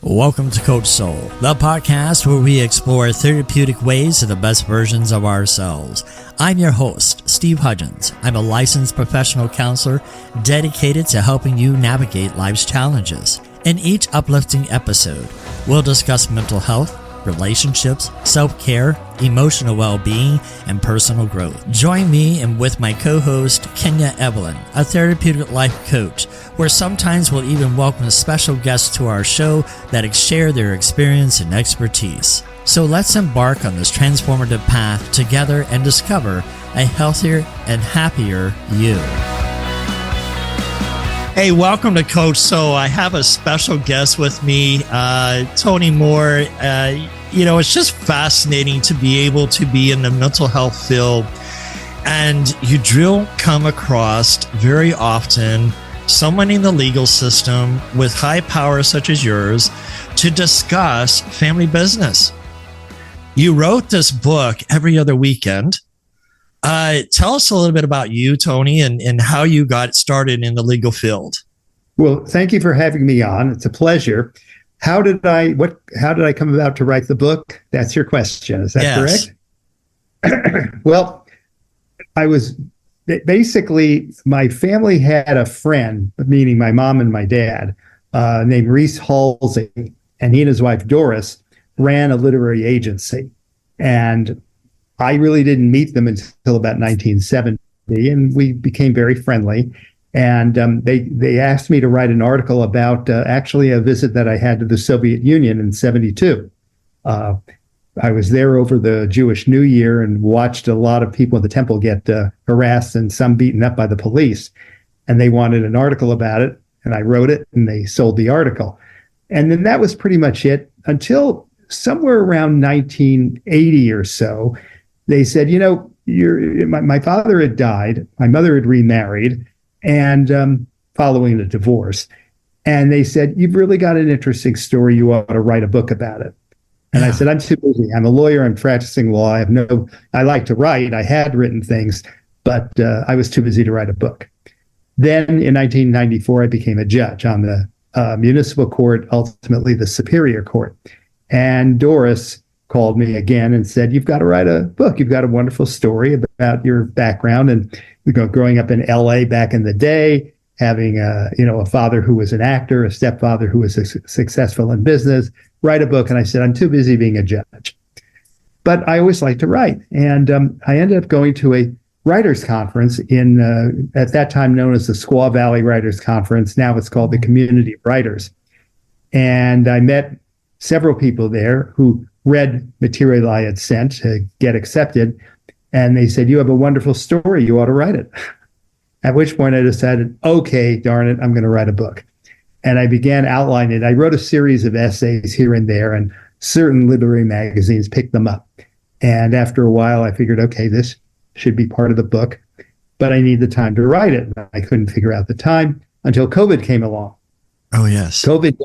Welcome to Coach Soul, the podcast where we explore therapeutic ways to the best versions of ourselves. I'm your host, Steve Hudgins. I'm a licensed professional counselor dedicated to helping you navigate life's challenges. In each uplifting episode, we'll discuss mental health, relationships, self-care, emotional well-being, and personal growth. Join me and with my co-host, Kenya Evelyn, a therapeutic life coach, where sometimes we'll even welcome special guests to our show that share their experience and expertise. So let's embark on this transformative path together and discover a healthier and happier you. Hey, welcome to Coach Soul. I have a special guest with me, Tony Mohr. It's just fascinating to be able to be in the mental health field, and you come across very often someone in the legal system with high power such as yours to discuss family business. You wrote this book every other weekend. Tell us a little bit about you, Tony, and how you got started in the legal field. Well, thank you for having me on. It's a pleasure. How did I come about to write the book? That's your question. Is that correct? Well, I was basically, my family had a friend, meaning my mom and my dad, named Reese Halsey, and he and his wife Doris ran a literary agency. And I really didn't meet them until about 1970, and we became very friendly. And they asked me to write an article about actually a visit that I had to the Soviet Union in 1972. I was there over the Jewish New Year and watched a lot of people at the temple get harassed and some beaten up by the police. And they wanted an article about it, and I wrote it, and they sold the article. And then that was pretty much it until somewhere around 1980 or so. They said, my father had died, my mother had remarried, and following the divorce. And they said, you've really got an interesting story. You ought to write a book about it. And I said, I'm too busy. I'm a lawyer. I'm practicing law. I like to write. I had written things, but I was too busy to write a book. Then in 1994, I became a judge on the municipal court, ultimately the Superior Court. And Doris called me again and said, you've got to write a book. You've got a wonderful story about your background and growing up in LA back in the day, having a father who was an actor, a stepfather who was successful in business. Write a book. And I said, I'm too busy being a judge. But I always like to write. And I ended up going to a writers conference in, at that time known as the Squaw Valley Writers Conference. Now it's called the Community of Writers. And I met several people there who read material I had sent to get accepted. And they said, you have a wonderful story. You ought to write it. At which point I decided, okay, darn it, I'm going to write a book. And I began outlining it. I wrote a series of essays here and there, and certain literary magazines picked them up. And after a while, I figured, okay, this should be part of the book, but I need the time to write it. I couldn't figure out the time until COVID came along. Oh, yes. COVID,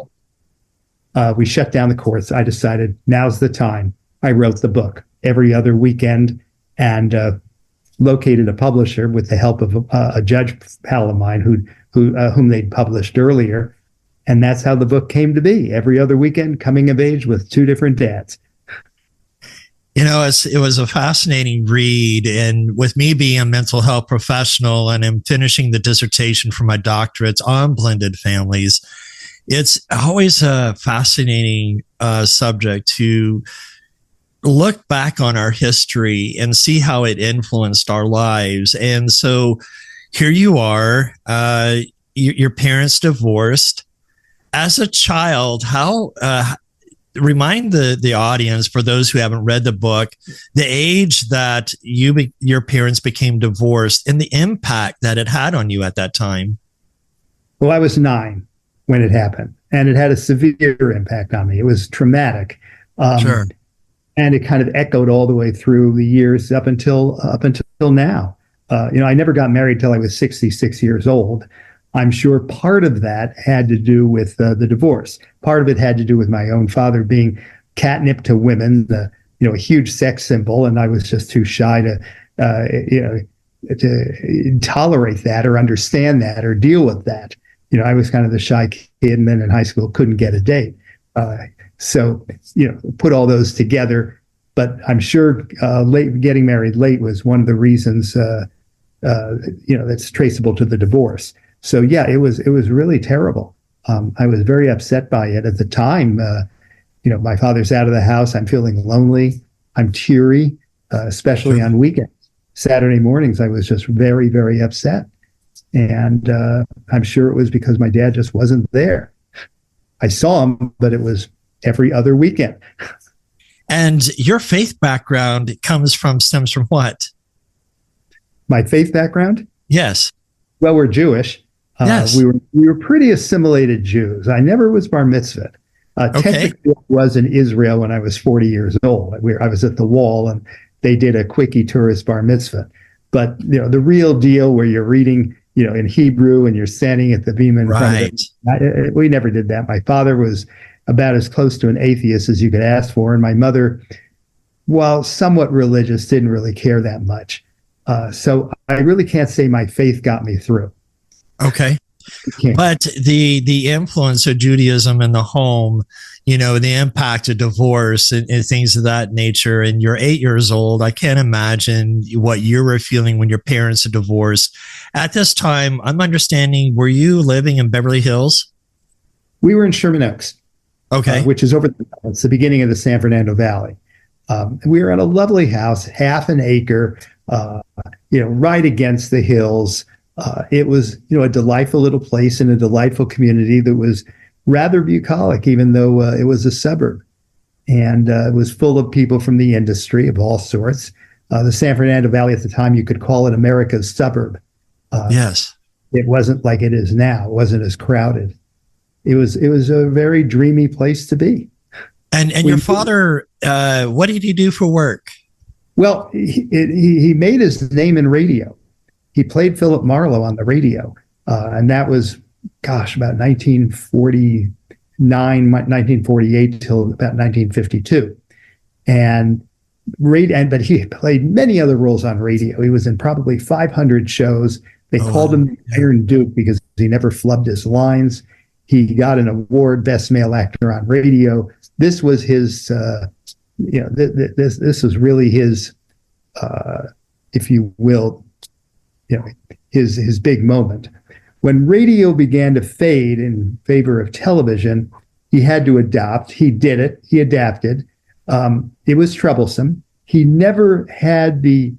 we shut down the courts. I decided now's the time. I wrote the book every other weekend and located a publisher with the help of a judge pal of mine whom they'd published earlier. And that's how the book came to be. Every other weekend, coming of age with two different dads. It was a fascinating read. And with me being a mental health professional and I'm finishing the dissertation for my doctorate on blended families, it's always a fascinating subject to look back on our history and see how it influenced our lives. And so here you are, your parents divorced. As a child, how remind the audience, for those who haven't read the book, the age that your parents became divorced and the impact that it had on you at that time. Well, I was 9 when it happened, and it had a severe impact on me. It was traumatic. Sure. And it kind of echoed all the way through the years up until now. I never got married till I was 66 years old. I'm sure part of that had to do with the divorce. Part of it had to do with my own father being catnip to women, a huge sex symbol, and I was just too shy to tolerate that or understand that or deal with that. I was kind of the shy kid, and then in high school couldn't get a date. So, put all those together. But I'm sure getting married late was one of the reasons, that's traceable to the divorce. So, yeah, it was really terrible. I was very upset by it at the time. My father's out of the house. I'm feeling lonely. I'm teary, especially on weekends. Saturday mornings, I was just very, very upset. And I'm sure it was because my dad just wasn't there. I saw him, but it was every other weekend. And your faith background stems from what? My faith background? Yes. Well, we're Jewish. Yes. We were pretty assimilated Jews. I never was bar mitzvahed. Technically, I was in Israel when I was 40 years old. I was at the wall, and they did a quickie tourist bar mitzvah. But the real deal, where you're reading, in Hebrew and you're standing at the bima in front of it, we never did that. My father was about as close to an atheist as you could ask for, and my mother, while somewhat religious, didn't really care that much. So I really can't say my faith got me through. Okay. But the influence of Judaism in the home, the impact of divorce and things of that nature. And you're 8 years old. I can't imagine what you were feeling when your parents are divorced. At this time, I'm understanding, were you living in Beverly Hills? We were in Sherman Oaks. Okay. Which is it's the beginning of the San Fernando Valley. We were in a lovely house, half an acre, right against the hills. It was, a delightful little place in a delightful community that was rather bucolic, even though it was a suburb. And it was full of people from the industry of all sorts. The San Fernando Valley at the time, you could call it America's suburb. Yes. It wasn't like it is now. It wasn't as crowded. It was a very dreamy place to be. And your father, what did he do for work? Well, he made his name in radio. He played Philip Marlowe on the radio, and that was, about 1949, 1948 till about 1952. But he played many other roles on radio. He was in probably 500 shows. They called him the Iron Duke because he never flubbed his lines. He got an award, Best Male Actor on Radio. This was his, this was really his, if you will, his big moment. When radio began to fade in favor of television, he had to adapt. He did it. He adapted. It was troublesome. He never had the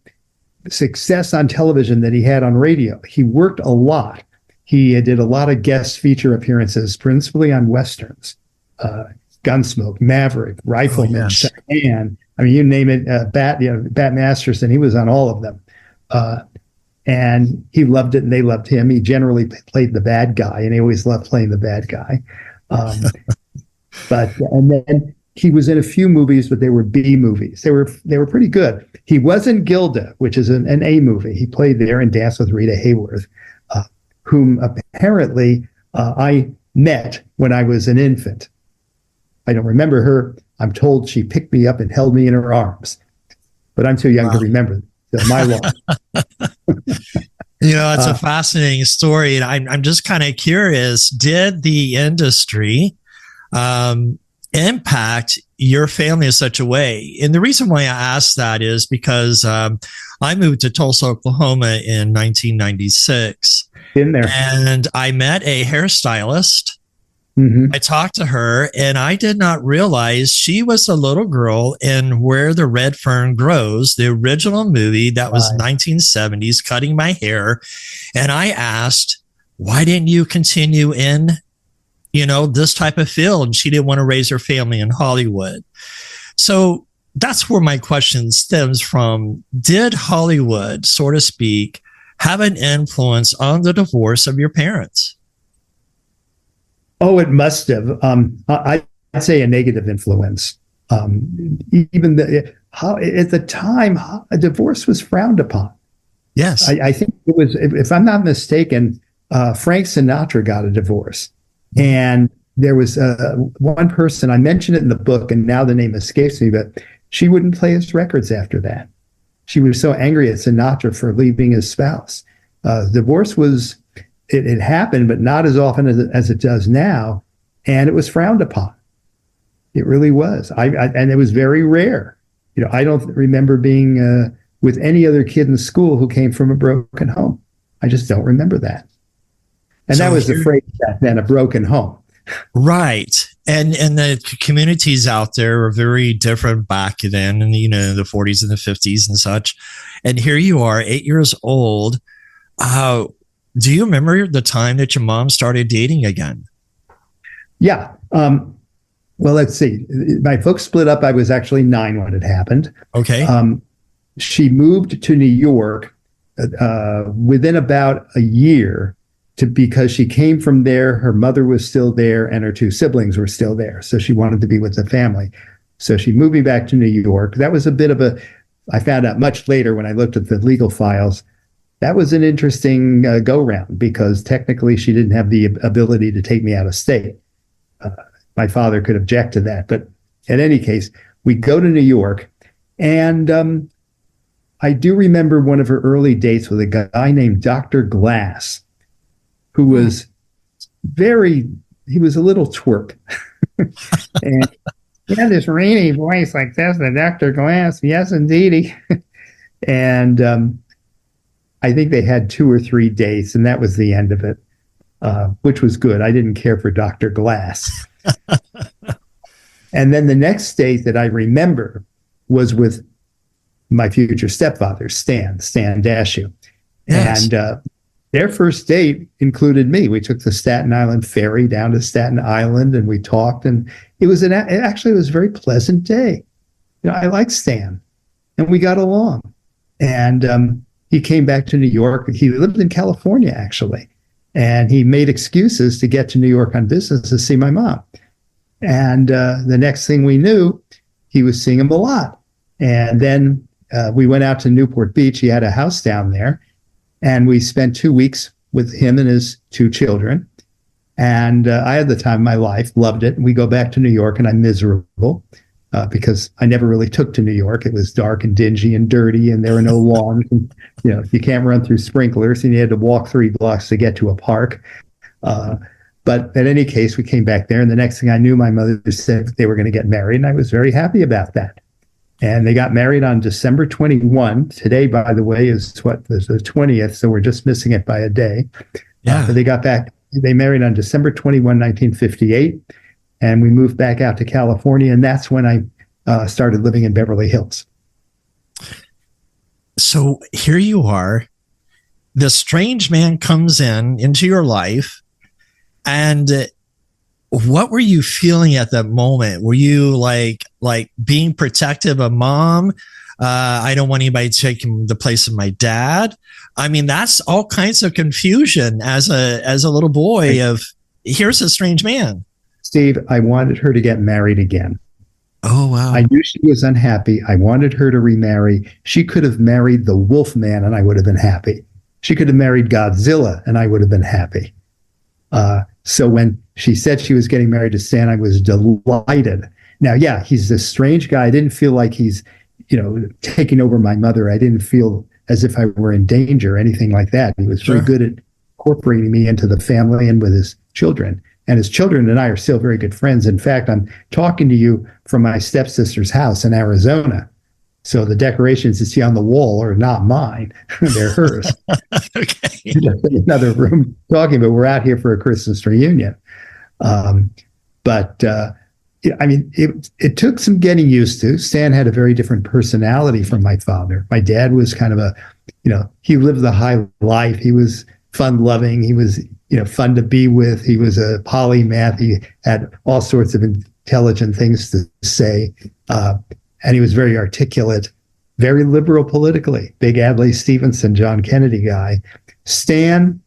success on television that he had on radio. He worked a lot. He did a lot of guest feature appearances, principally on Westerns, Gunsmoke, Maverick, Rifleman, Cheyenne. I mean, you name it, Bat Masterson, he was on all of them. And he loved it and they loved him. He generally played the bad guy, and he always loved playing the bad guy. And then he was in a few movies, but they were B movies. They were pretty good. He was in Gilda, which is an A movie. He played there in Dance with Rita Hayworth, whom apparently I met when I was an infant. I don't remember her. I'm told she picked me up and held me in her arms, but I'm too young to remember. So my loss. It's a fascinating story, and I'm just kind of curious. Did the industry impact your family in such a way? And the reason why I asked that is because I moved to Tulsa, Oklahoma in 1996. In there. And I met a hairstylist. Mm-hmm. I talked to her, and I did not realize she was a little girl in Where the Red Fern Grows, the original movie that was 1970s, cutting my hair. And I asked, why didn't you continue in, this type of field? And she didn't want to raise her family in Hollywood. So that's where my question stems from. Did Hollywood, so to speak, have an influence on the divorce of your parents? Oh, it must have. I'd say a negative influence. Even at the time, a divorce was frowned upon. Yes. I think it was, if I'm not mistaken, Frank Sinatra got a divorce. And there was one person, I mentioned it in the book, and now the name escapes me, but she wouldn't play his records after that. She was so angry at Sinatra for leaving his spouse. Divorce was, it happened, but not as often as it does now. And it was frowned upon. really was. And it was very rare. I don't remember being with any other kid in school who came from a broken home. I just don't remember that. And so that was the phrase back then, a broken home. Right. And the communities out there were very different back then in the 40s and the 50s and such. And here you are, 8 years old. Do you remember the time that your mom started dating again? Yeah. Well, let's see. My folks split up. I was actually 9 when it happened. Okay. She moved to New York within about a year because she came from there. Her mother was still there and her 2 siblings were still there. So she wanted to be with the family. So she moved me back to New York. That was a bit of I found out much later when I looked at the legal files, that was an interesting go-round because technically she didn't have the ability to take me out of state. My father could object to that. But in any case, we go to New York, and I do remember one of her early dates with a guy named Dr. Glass, who was he was a little twerp. And he had this rainy voice like this, the Dr. Glass. Yes, indeedy. And I think they had 2 or 3 dates, and that was the end of it, which was good. I didn't care for Dr. Glass. And then the next date that I remember was with my future stepfather, Stan Dashew. Yes. And their first date included me. We took the Staten Island ferry down to Staten Island, and we talked, and it was actually a very pleasant day. I liked Stan, and we got along. And he came back to New York. He lived in California, actually, and he made excuses to get to New York on business to see my mom. And the next thing we knew, he was seeing him a lot. And then we went out to Newport Beach. He had a house down there. And we spent 2 weeks with him and his 2 children. And I had the time of my life, loved it. And we go back to New York, and I'm miserable because I never really took to New York. It was dark and dingy and dirty, and there were no lawns. And, you can't run through sprinklers, and you had to walk 3 blocks to get to a park. But in any case, we came back there, and the next thing I knew, my mother said they were going to get married, and I was very happy about that. And they got married on December 21. Today, by the way, is the 20th, so we're just missing it by a day. Yeah. But they married on December 21, 1958, and we moved back out to California, and that's when I started living in Beverly Hills. So here you are. The strange man comes into your life, and what were you feeling at that moment? Were you like being protective of mom? I don't want anybody taking the place of my dad. I mean, that's all kinds of confusion as a little boy of here's a strange man. Steve, I wanted her to get married again. Oh, wow. I knew she was unhappy. I wanted her to remarry. She could have married the Wolf Man and I would have been happy. She could have married Godzilla and I would have been happy. So when she said she was getting married to Stan, I was delighted. Now, yeah, he's this strange guy. I didn't feel like he's, taking over my mother. I didn't feel as if I were in danger or anything like that. He was very good at incorporating me into the family and with his children. And his children and I are still very good friends. In fact, I'm talking to you from my stepsister's house in Arizona. So the decorations you see on the wall are not mine. They're hers. Okay. In another room talking, but we're out here for a Christmas reunion. It took some getting used to. Stan had a very different personality from my father. My dad was kind of he lived the high life. He was fun-loving. He was, fun to be with. He was a polymath. He had all sorts of intelligent things to say. And he was very articulate, very liberal politically. Big Adlai Stevenson, John Kennedy guy. Stan,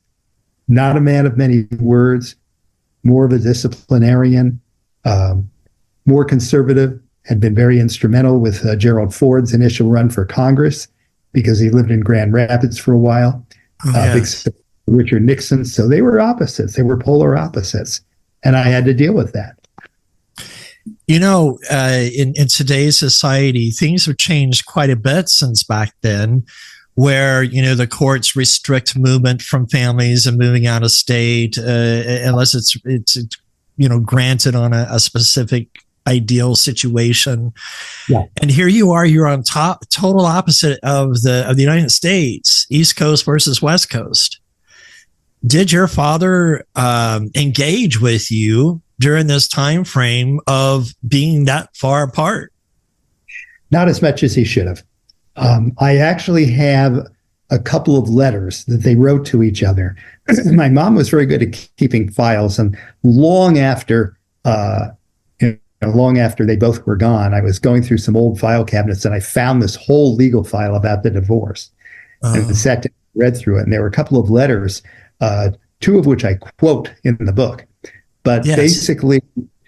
not a man of many words, more of a disciplinarian, more conservative, had been very instrumental with Gerald Ford's initial run for Congress because he lived in Grand Rapids for a while. Big Richard Nixon. So they were opposites. They were polar opposites. And I had to deal with that. In today's society, things have changed quite a bit since back then, where, the courts restrict movement from families and moving out of state, unless it's granted on a specific ideal situation. Yeah. And here you are, you're on total opposite of the United States, East Coast versus West Coast. Did your father engage with you during this time frame of being that far apart? Not as much as he should have. I actually have a couple of letters that they wrote to each other. My mom was very good at keeping files, and long after they both were gone, I was going through some old file cabinets and I found this whole legal file about the divorce. And sat down and read through it. And there were a couple of letters, two of which I quote in the book. But basically,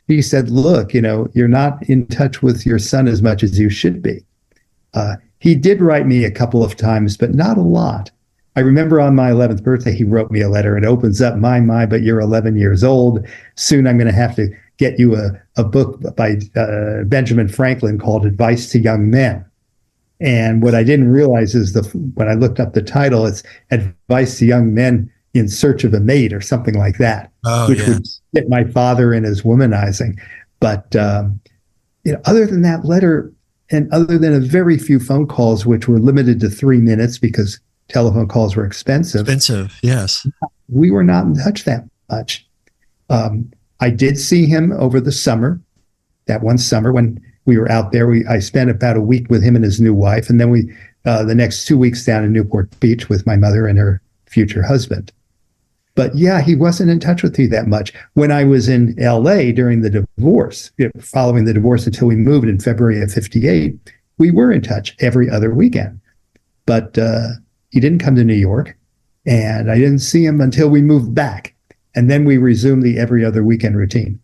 he said, look, you're not in touch with your son as much as you should be. He did write me a couple of times, but not a lot. I remember on my 11th birthday, he wrote me a letter. It opens up, my, but you're 11 years old. Soon I'm going to have to get you a book by Benjamin Franklin called Advice to Young Men. And what I didn't realize is when I looked up the title, it's Advice to Young Men in Search of a Mate or something like that, which would fit my father in his womanizing. But other than that letter, and other than a very few phone calls, which were limited to 3 minutes because telephone calls were expensive. Yes. We were not in touch that much. I did see him over the summer, that one summer when we were out there. I spent about a week with him and his new wife, and then we the next 2 weeks down in Newport Beach with my mother and her future husband. But yeah, he wasn't in touch with me that much. When I was in LA during the divorce, following the divorce until we moved in February of 58, we were in touch every other weekend. But he didn't come to New York, and I didn't see him until we moved back. And then we resumed the every other weekend routine.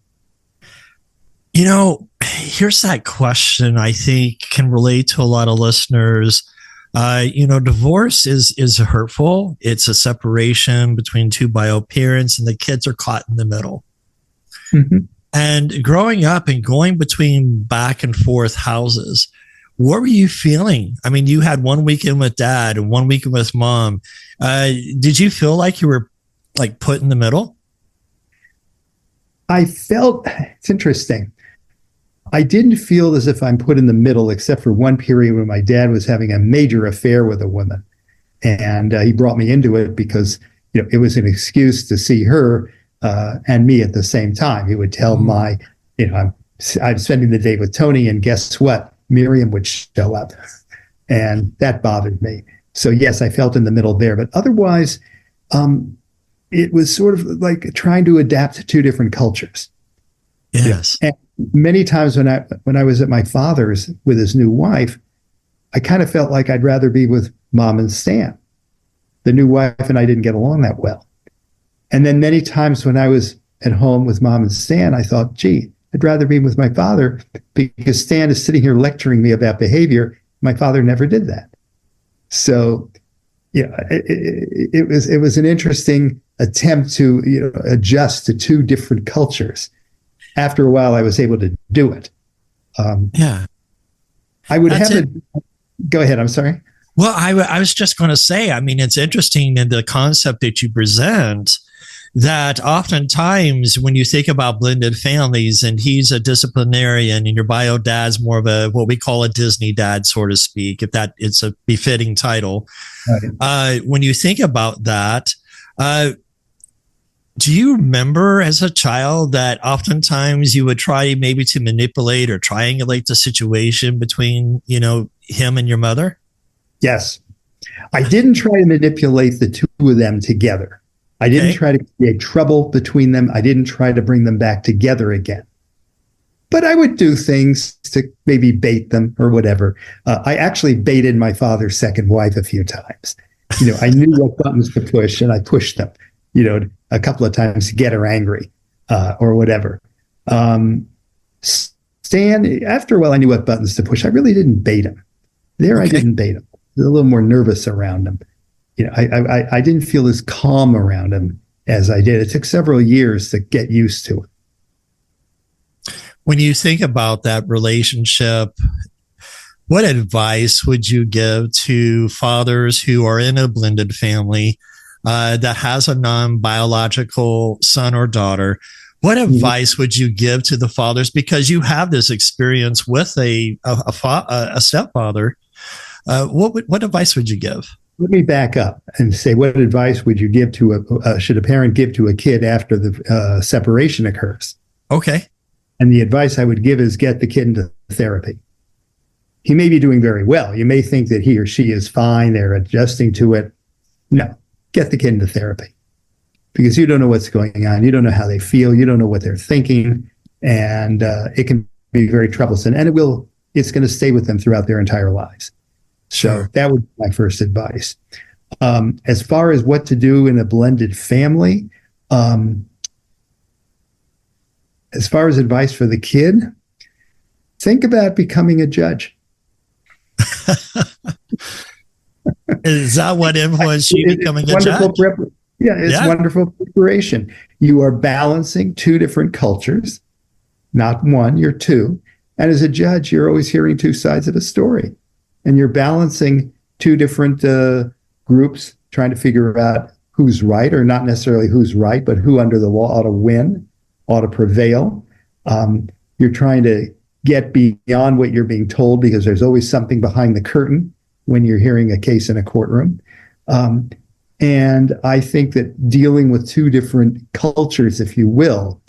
Here's that question I think can relate to a lot of listeners. Divorce is hurtful. It's a separation between two bio parents, and the kids are caught in the middle. Mm-hmm. And growing up and going between back and forth houses, what were you feeling? I mean, you had 1 weekend with dad and 1 weekend with mom. Did you feel like you were like put in the middle? I felt, it's interesting. I didn't feel as if I'm put in the middle, except for one period when my dad was having a major affair with a woman. And he brought me into it because, it was an excuse to see her and me at the same time. He would tell I'm spending the day with Tony, and guess what? Miriam would show up. And that bothered me. So yes, I felt in the middle there. But otherwise, it was sort of like trying to adapt to two different cultures. Yes. And many times when I was at my father's with his new wife, I kind of felt like I'd rather be with Mom and Stan. The new wife and I didn't get along that well. And then many times when I was at home with Mom and Stan, I thought, gee, I'd rather be with my father because Stan is sitting here lecturing me about behavior. My father never did that. So, it was an interesting attempt to adjust to two different cultures. After a while, I was able to do it. I would go ahead. I'm sorry. Well, I was just going to say, I mean, it's interesting in the concept that you present that oftentimes when you think about blended families, and he's a disciplinarian and your bio dad's more of what we call a Disney dad, so to speak, if that it's a befitting title. Right. When you think about that, do you remember as a child that oftentimes you would try maybe to manipulate or triangulate the situation between, him and your mother? Yes. I didn't try to manipulate the two of them together. I didn't try to create trouble between them. I didn't try to bring them back together again. But I would do things to maybe bait them or whatever. I actually baited my father's second wife a few times. I knew what buttons to push, and I pushed them, a couple of times to get her angry or whatever. Stan, after a while, I knew what buttons to push. I really didn't bait him. I didn't bait him. I was a little more nervous around him. I didn't feel as calm around him as I did. It took several years to get used to it. When you think about that relationship, what advice would you give to fathers who are in a blended family that has a non-biological son or daughter? What advice would you give to the fathers? Because you have this experience with a stepfather. What advice would you give? Let me back up and say, what advice would you give to should a parent give to a kid after the separation occurs? Okay. And the advice I would give is get the kid into therapy. He may be doing very well. You may think that he or she is fine. They're adjusting to it. No, get the kid into therapy, because you don't know what's going on. You don't know how they feel. You don't know what they're thinking. And it can be very troublesome. And it's going to stay with them throughout their entire lives. So that would be my first advice. As far as what to do in a blended family, as far as advice for the kid, think about becoming a judge. Is that what influenced you becoming a judge? It's wonderful preparation. You are balancing two different cultures, not one, you're two. And as a judge, you're always hearing two sides of a story. And you're balancing two different groups, trying to figure out who's right, or not necessarily who's right, but who under the law ought to win, ought to prevail. You're trying to get beyond what you're being told, because there's always something behind the curtain when you're hearing a case in a courtroom. And I think that dealing with two different cultures, if you will,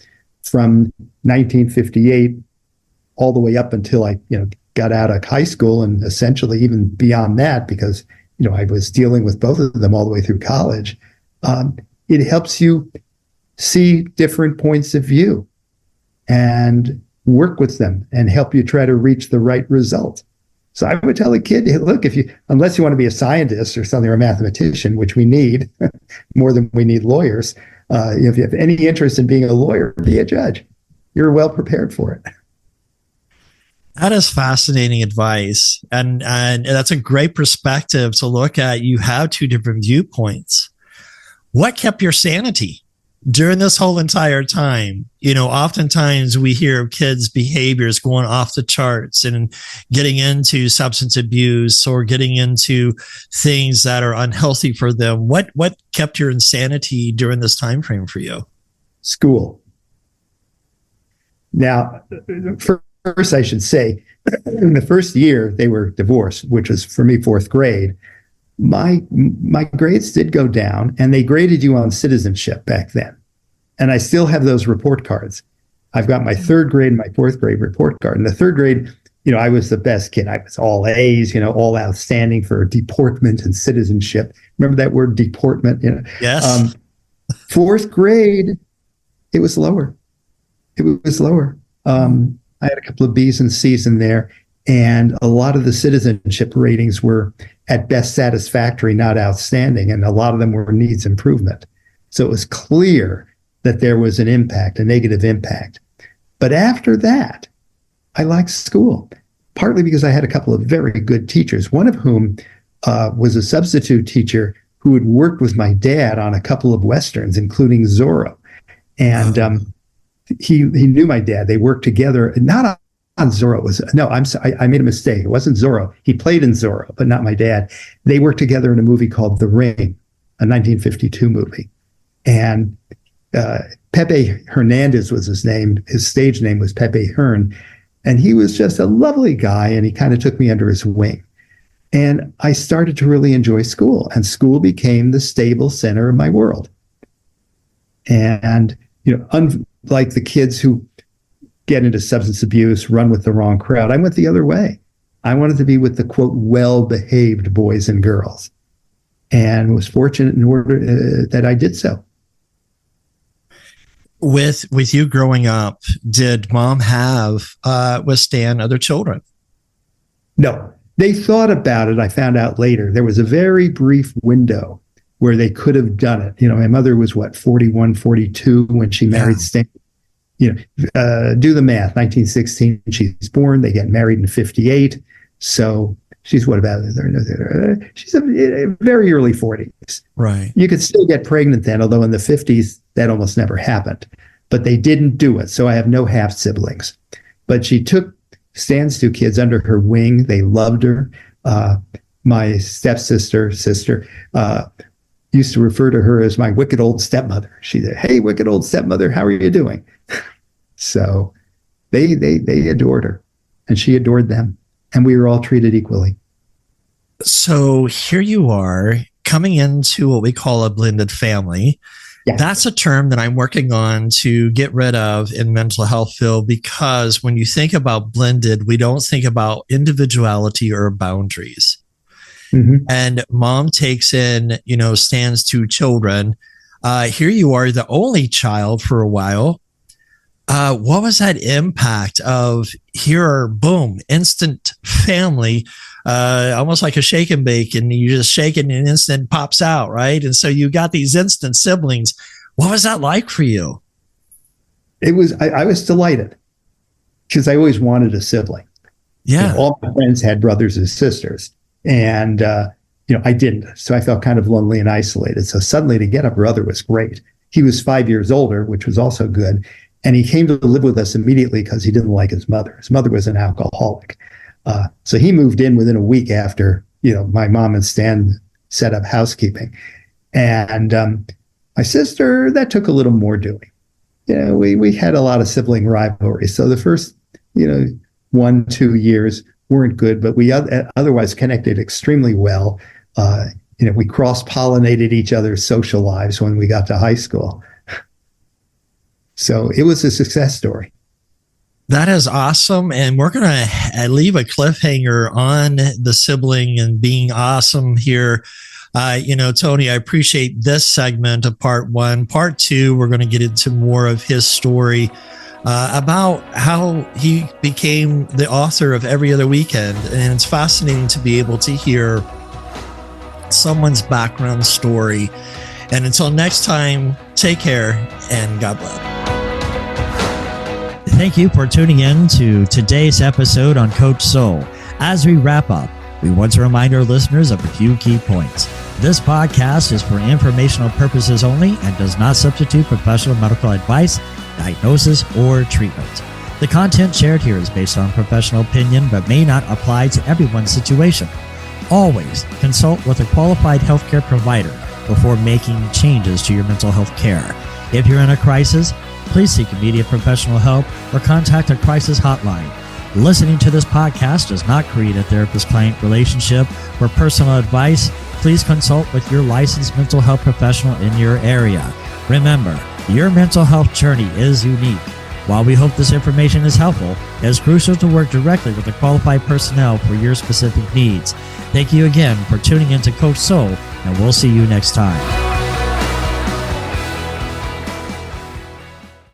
from 1958 all the way up until I got out of high school, and essentially even beyond that, because I was dealing with both of them all the way through college, it helps you see different points of view and work with them and help you try to reach the right result. So I would tell a kid, look, unless you want to be a scientist or something, or a mathematician, which we need more than we need lawyers, if you have any interest in being a lawyer, be a judge. You're well prepared for it. That is fascinating advice. And that's a great perspective to look at. You have two different viewpoints. What kept your sanity during this whole entire time? Oftentimes we hear of kids' behaviors going off the charts and getting into substance abuse or getting into things that are unhealthy for them. What kept your insanity during this time frame for you? School. Now, first, I should say, in the first year they were divorced, which was for me fourth grade. My grades did go down, and they graded you on citizenship back then. And I still have those report cards. I've got my third grade and my fourth grade report card. In the third grade, I was the best kid. I was all A's, all outstanding for deportment and citizenship. Remember that word, deportment? Yes. Fourth grade, it was lower. I had a couple of B's and C's in there, and a lot of the citizenship ratings were at best satisfactory, not outstanding, and a lot of them were needs improvement. So it was clear that there was an impact, a negative impact. But after that, I liked school, partly because I had a couple of very good teachers, one of whom was a substitute teacher who had worked with my dad on a couple of Westerns, including Zorro. And he knew my dad. They worked together, not on Zorro. I made a mistake. It wasn't Zorro. He played in Zorro, but not my dad. They worked together in a movie called The Ring, a 1952 movie. And Pepe Hernandez was his name. His stage name was Pepe Hearn. And he was just a lovely guy, and he kind of took me under his wing. And I started to really enjoy school, and school became the stable center of my world. And, unlike the kids who get into substance abuse, run with the wrong crowd, I went the other way. I wanted to be with the, quote, well-behaved boys and girls, and was fortunate in order that I did so. With you growing up, did mom have withstand other children? No, they thought about it. I found out later. There was a very brief window where they could have done it. My mother was 41, 42 when she married Stan. Do the math. 1916, she's born. They get married in 58. So she's she's a very early 40s. Right. You could still get pregnant then, although in the 50s, that almost never happened. But they didn't do it. So I have no half siblings. But she took Stan's two kids under her wing. They loved her. My sister, used to refer to her as my wicked old stepmother. She said, "Hey, wicked old stepmother, how are you doing?" So they adored her, and she adored them, and we were all treated equally. So here you are coming into what we call a blended family. Yeah. That's a term that I'm working on to get rid of in mental health field, because when you think about blended, we don't think about individuality or boundaries. Mm-hmm. And mom takes in, stands two children. Here you are, the only child for a while. What was that impact of here, boom, instant family, almost like a shake and bake, and you just shake it and an instant pops out, right? And so you got these instant siblings. What was that like for you? It was, I was delighted because I always wanted a sibling. Yeah. All my friends had brothers and sisters, and, I didn't. So I felt kind of lonely and isolated. So suddenly to get a brother was great. He was 5 years older, which was also good. And he came to live with us immediately because he didn't like his mother. His mother was an alcoholic. So he moved in within a week after, my mom and Stan set up housekeeping. And my sister, that took a little more doing. We had a lot of sibling rivalry. So the first, 1-2 years weren't good, but we otherwise connected extremely well. We cross-pollinated each other's social lives when we got to high school. So it was a success story. That is awesome. And we're going to leave a cliffhanger on the sibling and being awesome here. Tony, I appreciate this segment of part 1. Part 2, we're going to get into more of his story about how he became the author of Every Other Weekend. And it's fascinating to be able to hear someone's background story. And until next time, take care and God bless. Thank you for tuning in to today's episode on Coach Soul. As we wrap up, we want to remind our listeners of a few key points. This podcast is for informational purposes only and does not substitute professional medical advice, diagnosis, or treatment. The content shared here is based on professional opinion but may not apply to everyone's situation. Always consult with a qualified healthcare provider before making changes to your mental health care. If you're in a crisis, please seek immediate professional help or contact a crisis hotline. Listening to this podcast does not create a therapist-client relationship. For personal advice, please consult with your licensed mental health professional in your area. Remember, your mental health journey is unique. While we hope this information is helpful, it is crucial to work directly with the qualified personnel for your specific needs. Thank you again for tuning in to Coach Soul, and we'll see you next time.